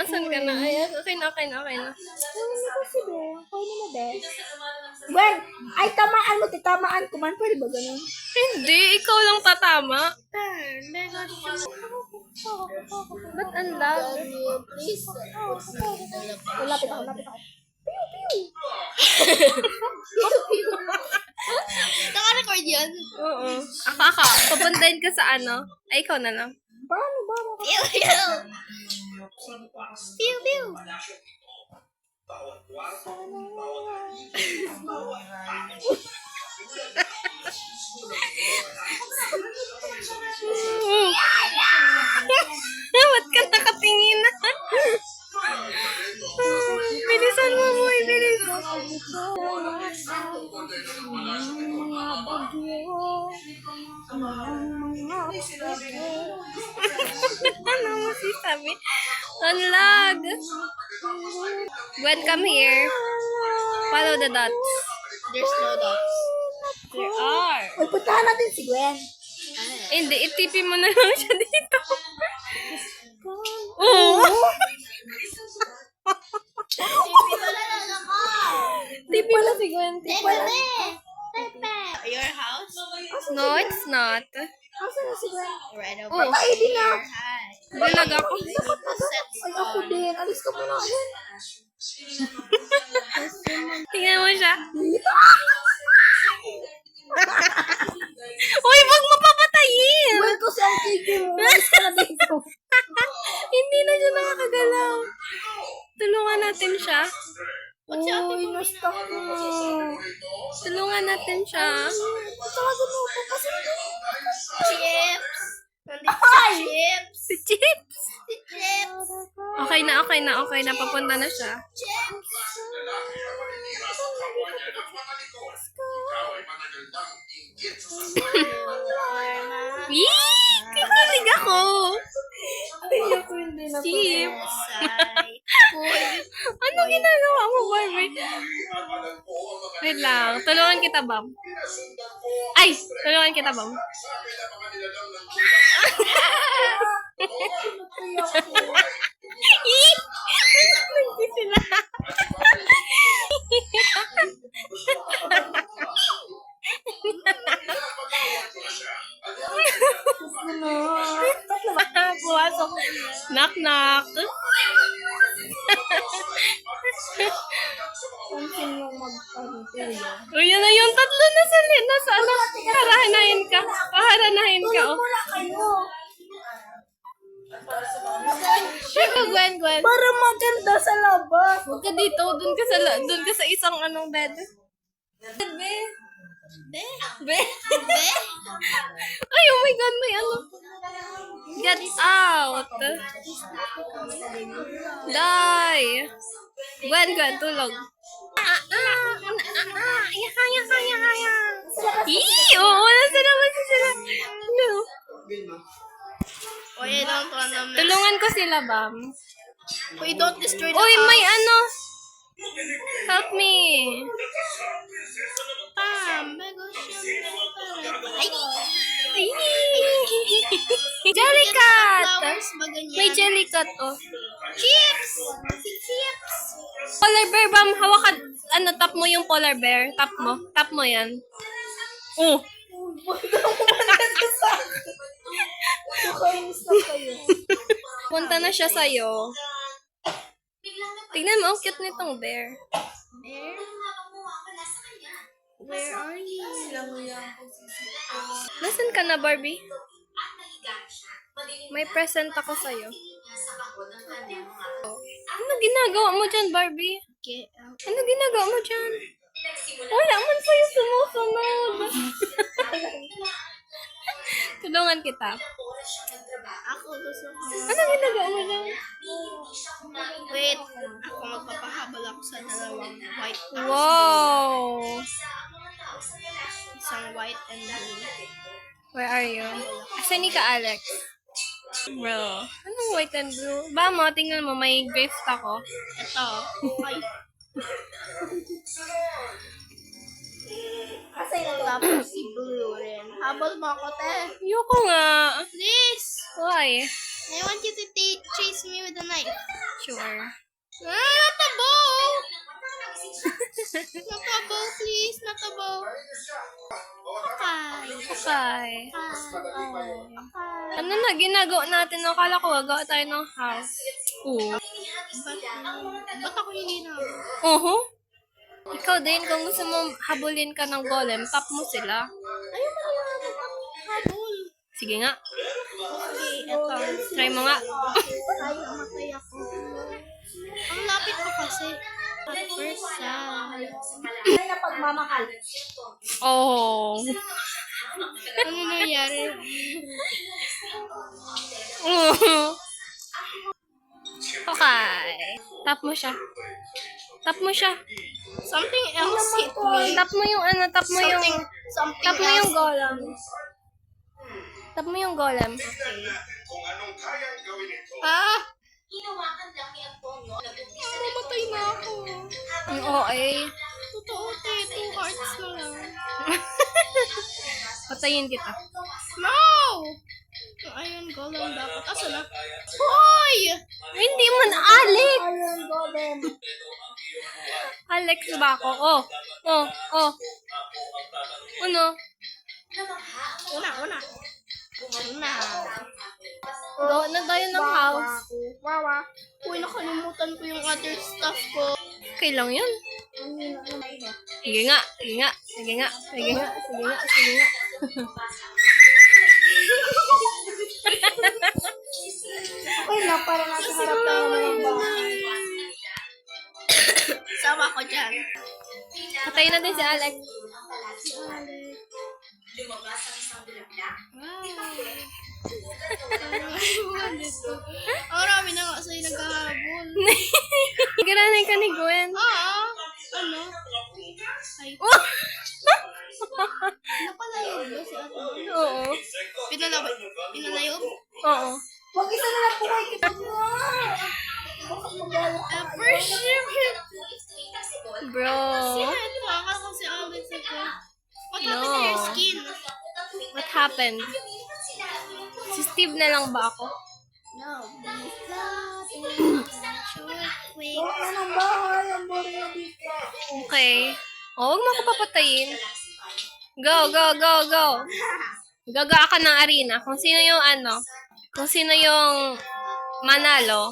Asan ka na? Ay, okay na, okay na, okay na. Ano kasi, be? Okay na na, be. Gwen, ay tamaan mo, titamaan ko man. Pwede ba ganun? Hindi, ikaw lang tatama. Ba't ang lag? Please, lapit ako, lapit ako. Naka-record yan? Oo. Ako. Papuntahin ka sa ano? Ay, ikaw na lang. Paano ba? Pew, pew. Pew, pew. Ba't ka nakatingin na? Bilisan mo, boy. Bilis. Ano mo sisabi? Unlag. Gwen, come here. Follow the dots. There's no dots. There are. Uy, puntahan natin si Gwen. Hindi, itipin mo na lang siya dito. Oo. Tipin mo si Gwen. Your house? No, it's not. Asan na si Gwen? Right over Oh, Ay, di na. Hi. bulag ako. Ay, ako din. Alis ka muna. Gwen. Tingnan mo siya. Uy, wag mo papatayin! Gwen, kasi ang kiki mo. Alis ka na dito. Hindi na siya nakakagalaw. Tulungan natin siya. Uy, na-stuck mo. Tulungan natin siya. Tawagan mo ako kasi Chips. Nandito si Chips. Si Chips. Si Chips. Okay na, okay na, okay na. Papunta na siya. Chips. Yee! Kikilig ako. hindi ako hindi na. Chips. Say. Ano ginagawa mo, Barbie? Wait lang. Tulungan kita, Bam. Ay! Tulungan kita, Bam. Yee! Nagdi sila. Pumasok. Knock, knock. Pansin yung mag-pagpili. Uy, yun na yung tatlo na sa ano. Haranahin ka. Paharanahin ka, oh. Wala kayo. Ikaw, Gwen. Para maganda sa labas. Huwag ka dito. Doon ka sa isang anong bed. Be. Be. Be. Be. Ay, oh my God, may ano. Get out. Die. Gwen, tulog. Yaka. Ii, oo, nasa naman sila. No. Oy, I don't wanna mess. Tulungan ko sila, Bam. Oy, don't destroy the Uy, house. may ano. Help me. Ay! Jellycat. Flowers ba ganyan? May jellycat, oh. Chips! Chips! Polar bear, Bam. Hawakan. Ano, tap mo yung polar bear. Tap mo. Tap mo yan. Oh. Nakainis na kayo. Punta na siya sa'yo. Tignan mo, ang cute nitong bear. Bear? Where are you? Nasaan ka na, Barbie? May present ako sa'yo. Ano ginagawa mo dyan, Barbie? Get out. Ano ginagawa mo dyan? Wala man sa'yo sumusunod. Tulungan kita. Ako gusto ko. Ano ginagawa mo dyan? Wait, ako magpapahabol ako sa dalawang white ox. Wow! Isang white and blue. Where are you? Asan ka, Alex? Bro. Anong white and blue? Ba mo, tingnan mo, may gift ako. Ito. Ay. Kasi Tapos si blue rin. Habol mo ako, te. Ayoko nga. Please! Why? I want you to chase me with a knife. Sure. Ah, not a bow! Not a bow, please. Not a bow. Okay. Okay. Ano na ginagawa natin? Akala ko gagawa tayo ng house. Oo. Ba't ako hindi na? Oho. Ikaw din, kung gusto mo habulin ka ng golem, tap mo sila. Ayaw mo na habol. Sige nga. Okay, eto. Try mo nga. Ay, namatay ako. Ang lapit ko kasi. At first sight. Ay, na pagmamahal. Oh. Ano nangyari? Okay. Tap mo siya. Tap mo siya. Something else hit me. Tap mo yung ano, tap mo yung... Something Tap mo yung else. golem. Tap mo yung golem. Ah! Mamatay na ako. Ang OA. Totoo, te. 2 hearts na lang. Patayin kita. No! Ayun, golem dapat. Asa na? Hoy! Hindi mo na, Alex! Ayun, golem. Alex ba ako? Oh. Oh. Oh. Ano? Una. Gawa na tayo ng house. Wawa. Uy, nakalimutan ko yung other stuff ko. Okay lang yun. Sige nga. Sige nga. Sige nga. Sige nga. Sige nga. Sige nga. Okay na, para nasa harap tayo ng bahay. Sama ko dyan. Patayin natin si Alex. Ang marami na nga sa'yo naghahabol. Garanay ka ni Gwen. Ano? Ay, Oh! napalayo ba si ate? Oo. Pinalayo? Oo. Huwag isa na lang po kayo kita mo. First ship. Bro. Sino ito? Akala ko si Alex ito. What happened to No. your skin? What happened? Si Steve na lang ba ako? No. Short, quick. Huwag na ng bahay. Ang boring na dito. Okay. Oh, huwag mo ako papatayin. Go, go, go, go. Gaga ka ng arena. Kung sino yung ano, kung sino yung manalo,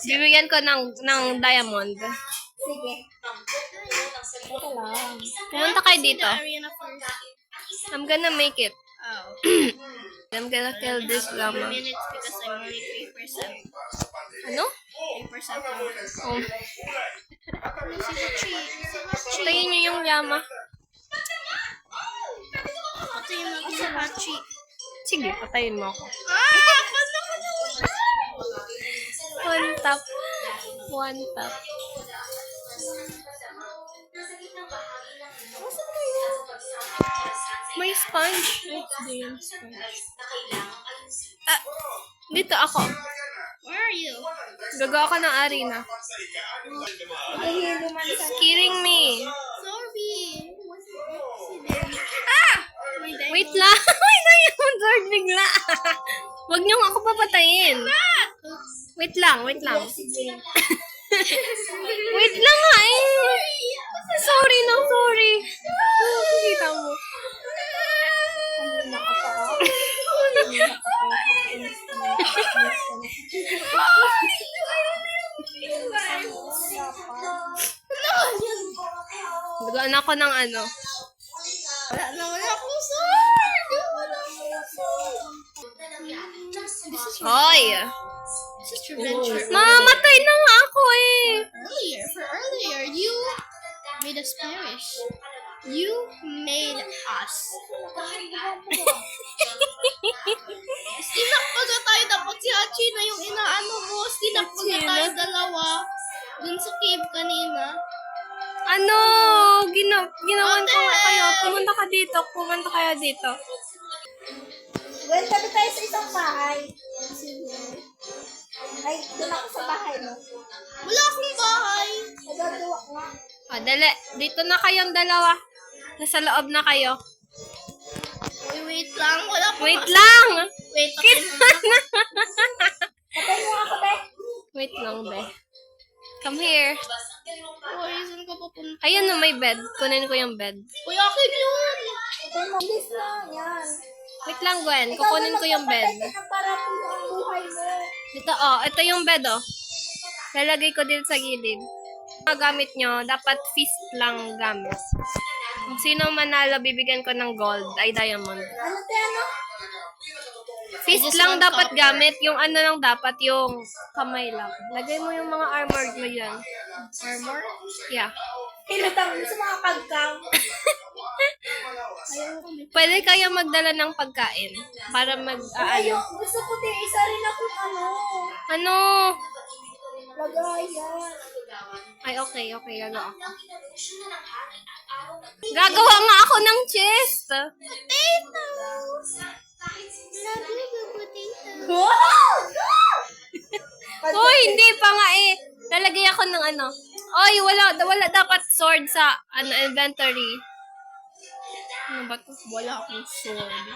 bibigyan ko ng diamond. Sige. Ito lang. Pumunta kayo dito. Arena first. I'm gonna make it. Oh. I'm gonna kill this llama. Minutes because I'm only 3%. Ano? 3% lang. Oh, Si Hachi. patayin niyo yung llama. Patayin natin si Hachi. Sige, patayin mo ako. Paano ko na? One tap. One tap. May sponge. Ah, dito ako. Where are you? Gagawa ka ng arena. Nahihilo man sa... Scaring me. Sorry. Wait lang. May diamond sword bigla. Huwag niyong ako papatayin. Wait lang, wait lang. Wait lang nga eh. Sorry no, sorry. Kita mo. Nagawa na ako ng ano. Wala naman akong sword. Hoy! This is adventure. Mamatay na nga ako eh. Earlier, you made us perish. You made us. Sinakbaga tayo, dapat si Hachi na yung inaano mo. Sinakbaga tayo dalawa. Dun sa cave kanina. Ano? Ginawan ko nga kayo. Pumunta ka dito. Pumunta kayo dito. Well, tabi tayo sa isang bahay. Ay, doon ako sa bahay mo. Wala akong bahay. Nagagawa nga. O, dali. Dito na kayong dalawa. Nasa loob na kayo. Uy, wait lang. Wala pa Wait lang! Wait, okay. Patay mo ako, be. Wait lang, be. Come here. Uy, saan ka pupunta? Ayan na, may bed. Kunin ko yung bed. Uy, akin yun! Patay mo. Bilis na, yan. Wait lang, Gwen. Kukunin ko yung bed. Ikaw na para puno ang buhay mo. Ito, oh. Ito yung bed, oh. Lalagay ko din sa gilid. Mga gamit nyo, dapat fist lang gamit. Kung sino manalo, bibigyan ko ng gold, ay diamond. Ano, te, ano? Fist lang dapat gamit. Yung ano lang dapat, yung kamay lang. Lagay mo yung mga armored mo yan. Armor? Yeah. Pilutang mo sa mga pagkam. Pwede kayo magdala ng pagkain para Ayun, gusto ko din isa rin ako ano. Ano? Lagayan. Ay, okay. Gagawa ako. Gagawa nga ako ng chest. Wow! Hoy, hindi pa nga eh. Lalagay ako ng ano. Oy, wala dapat sword sa inventory. Ano ba to? Wala akong sword.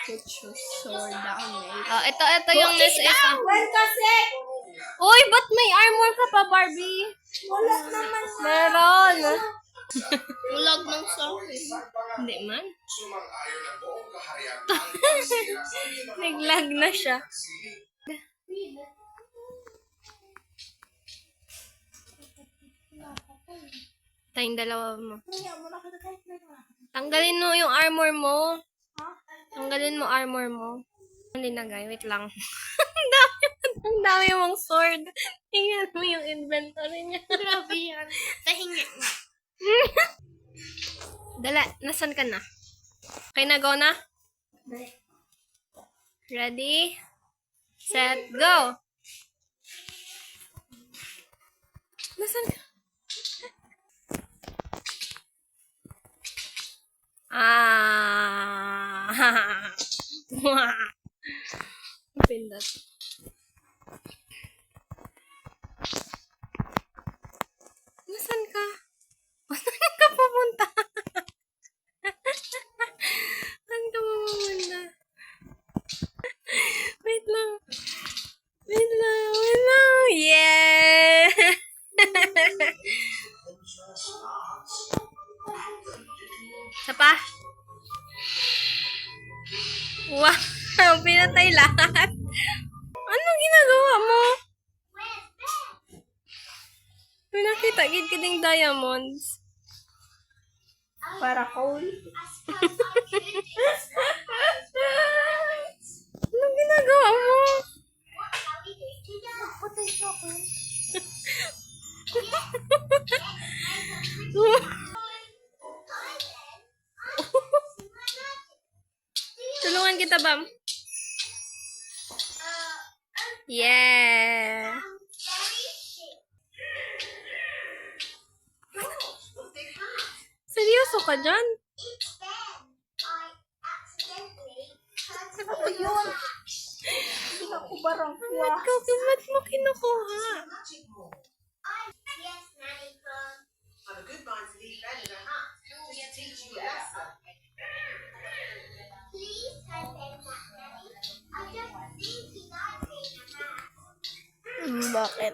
Put your sword down, mate. Oh, ito yung nasa isa. Well, kasi Uy, ba't may armor ka pa, Barbie? wala naman. Meron. Ulag ng sa akin. Hindi man. Naglag na siya. Tayong dalawa mo. Tanggalin mo yung armor mo. Tanggalin mo armor mo. Ang linagay. Wait lang. Ang dami mong sword. Tingnan mo yung inventory niya. Grabe yan. Pahinga nga. Dala, nasan ka na? Okay na, go na? Ready? Set, go! Nasan ka? Pindot. Nasaan ka? Saan ka pupunta? Saan ka pupunta? Wait lang. Yeah! Isa pa? Wow! Pinatay lahat. Anong ginagawa mo? Pinakita gid ka ding diamonds. Para coal. Anong ginagawa mo? Patay ko ako. Tulungan kita, Bam. Yeah. Seryoso ka dyan? Ano yun? Hindi na ako barang kuha. Ba't mo kinukuha? On a good bond to leave better than huh? We teach you a lesson. Bakit?